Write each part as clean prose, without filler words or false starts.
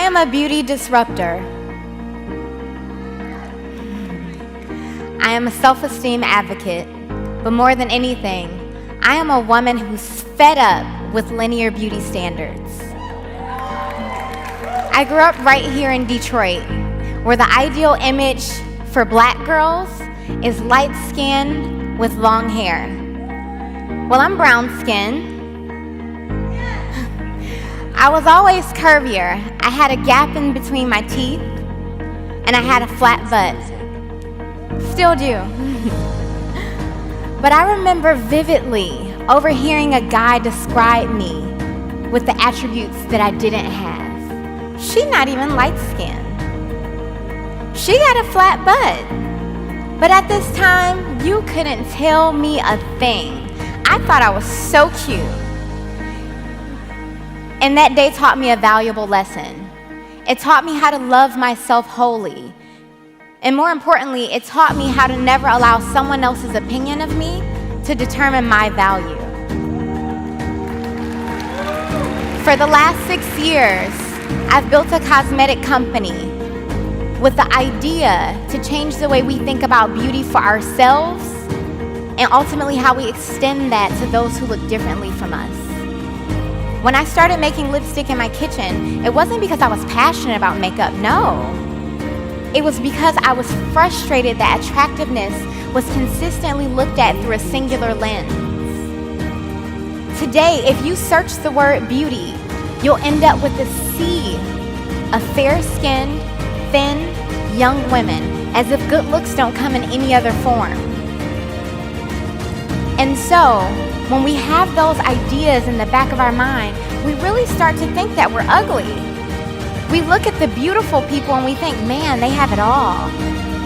am a beauty disruptor. I am a self-esteem advocate, but more than anything, I am a woman who's fed up with linear beauty standards. I grew up right here in Detroit, where the ideal image for black girls is light-skinned with long hair. Well, I'm brown-skinned. I was always curvier. I had a gap in between my teeth, and I had a flat butt. Still do. But I remember vividly overhearing a guy describe me with the attributes that I didn't have. She's not even light-skinned. She got a flat butt. But at this time, you couldn't tell me a thing. I thought I was so cute. And that day taught me a valuable lesson. It taught me how to love myself wholly. And more importantly, it taught me how to never allow someone else's opinion of me to determine my value. For the last 6 years, I've built a cosmetic company with the idea to change the way we think about beauty for ourselves and ultimately how we extend that to those who look differently from us. When I started making lipstick in my kitchen, it wasn't because I was passionate about makeup, no. It was because I was frustrated that attractiveness was consistently looked at through a singular lens. Today, if you search the word beauty, you'll end up with a sea of fair-skinned, thin, young women, as if good looks don't come in any other form. And so, when we have those ideas in the back of our mind, we really start to think that we're ugly. We look at the beautiful people and we think, man, they have it all.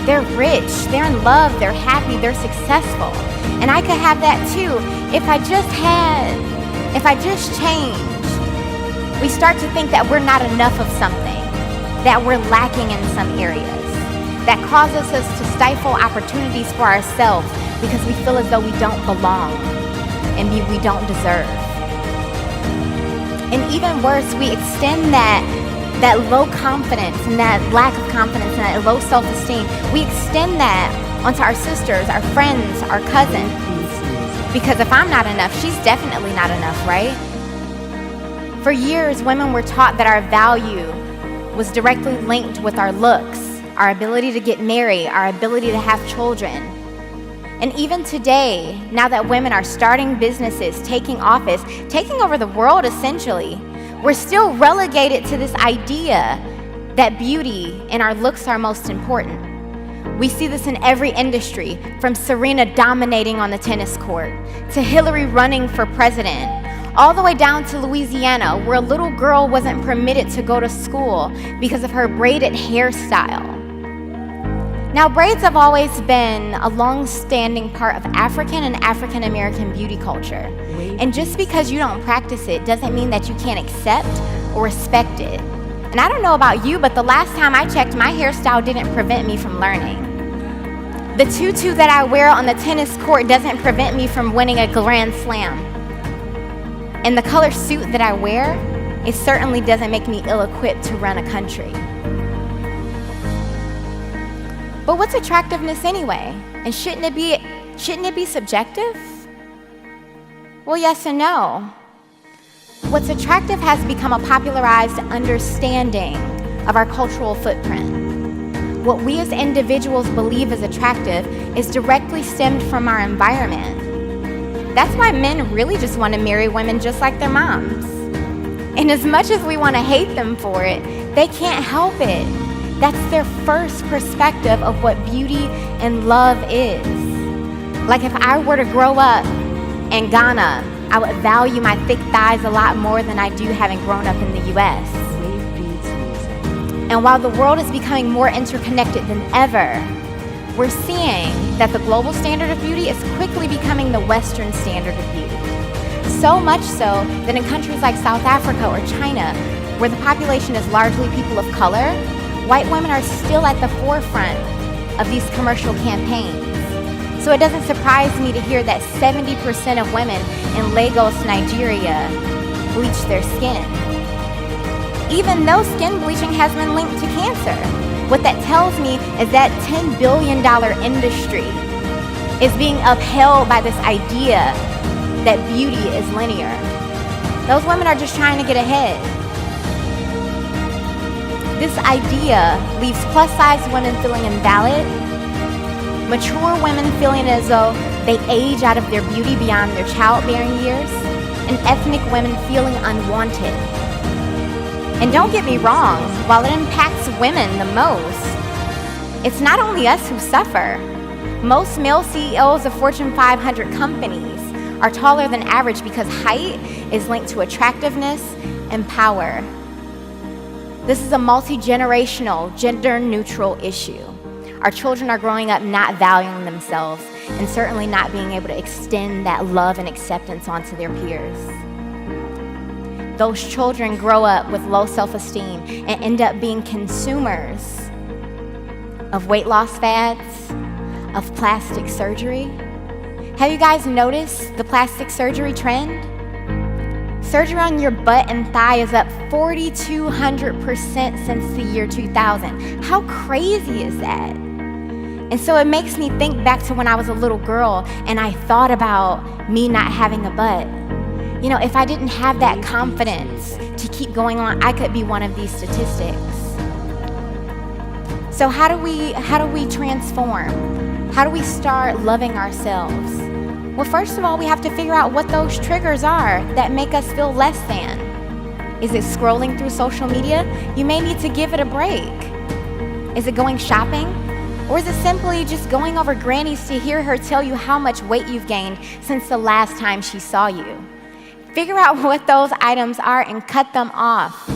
They're rich, they're in love, they're happy, they're successful. And I could have that too if I just changed. We start to think that we're not enough of something, that we're lacking in some areas. That causes us to stifle opportunities for ourselves because we feel as though we don't belong and we don't deserve. And even worse, we extend that low confidence and that lack of confidence and that low self-esteem, we extend that onto our sisters, our friends, our cousins. Because if I'm not enough, she's definitely not enough, right? For years, women were taught that our value was directly linked with our looks, our ability to get married, our ability to have children. And even today, now that women are starting businesses, taking office, taking over the world essentially, we're still relegated to this idea that beauty and our looks are most important. We see this in every industry, from Serena dominating on the tennis court, to Hillary running for president, all the way down to Louisiana, where a little girl wasn't permitted to go to school because of her braided hairstyle. Now, braids have always been a long-standing part of African and African American beauty culture. And just because you don't practice it doesn't mean that you can't accept or respect it. And I don't know about you, but the last time I checked, my hairstyle didn't prevent me from learning. The tutu that I wear on the tennis court doesn't prevent me from winning a Grand Slam. And the color suit that I wear, it certainly doesn't make me ill-equipped to run a country. But what's attractiveness anyway? And shouldn't it be subjective? Well, yes and no. What's attractive has become a popularized understanding of our cultural footprint. What we as individuals believe is attractive is directly stemmed from our environment. That's why men really just want to marry women just like their moms. And as much as we want to hate them for it, they can't help it. That's their first perspective of what beauty and love is. Like if I were to grow up in Ghana, I would value my thick thighs a lot more than I do having grown up in the US. And while the world is becoming more interconnected than ever, we're seeing that the global standard of beauty is quickly becoming the Western standard of beauty. So much so that in countries like South Africa or China, where the population is largely people of color, white women are still at the forefront of these commercial campaigns. So it doesn't surprise me to hear that 70% of women in Lagos, Nigeria, bleach their skin. even though skin bleaching has been linked to cancer. What that tells me is that $10 billion industry is being upheld by this idea that beauty is linear. Those women are just trying to get ahead. This idea leaves plus-size women feeling invalid, mature women feeling as though they age out of their beauty beyond their childbearing years, and ethnic women feeling unwanted. And don't get me wrong, while it impacts women the most, it's not only us who suffer. Most male CEOs of Fortune 500 companies are taller than average because height is linked to attractiveness and power. This is a multi-generational, gender-neutral issue. Our children are growing up not valuing themselves and certainly not being able to extend that love and acceptance onto their peers. Those children grow up with low self-esteem and end up being consumers of weight loss fads, of plastic surgery. Have you guys noticed the plastic surgery trend? Surgery on your butt and thigh is up 4,200% since the year 2000. How crazy is that? And so it makes me think back to when I was a little girl and I thought about me not having a butt. You know, if I didn't have that confidence to keep going on, I could be one of these statistics. So how do we transform? How do we start loving ourselves? Well, first of all, we have to figure out what those triggers are that make us feel less than. Is it scrolling through social media? You may need to give it a break. Is it going shopping? Or is it simply just going over Granny's to hear her tell you how much weight you've gained since the last time she saw you? Figure out what those items are and cut them off.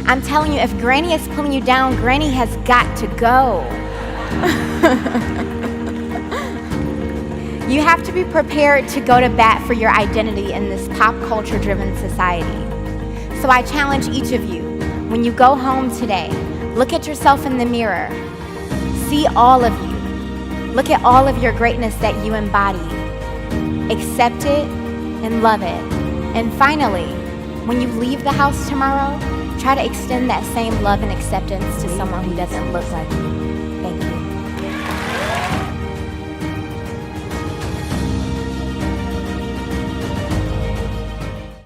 I'm telling you, if Granny is pulling you down, Granny has got to go. You have to be prepared to go to bat for your identity in this pop culture-driven society. So I challenge each of you, when you go home today, look at yourself in the mirror. See all of you. Look at all of your greatness that you embody. Accept it and love it. And finally, when you leave the house tomorrow, try to extend that same love and acceptance to someone who doesn't look like you.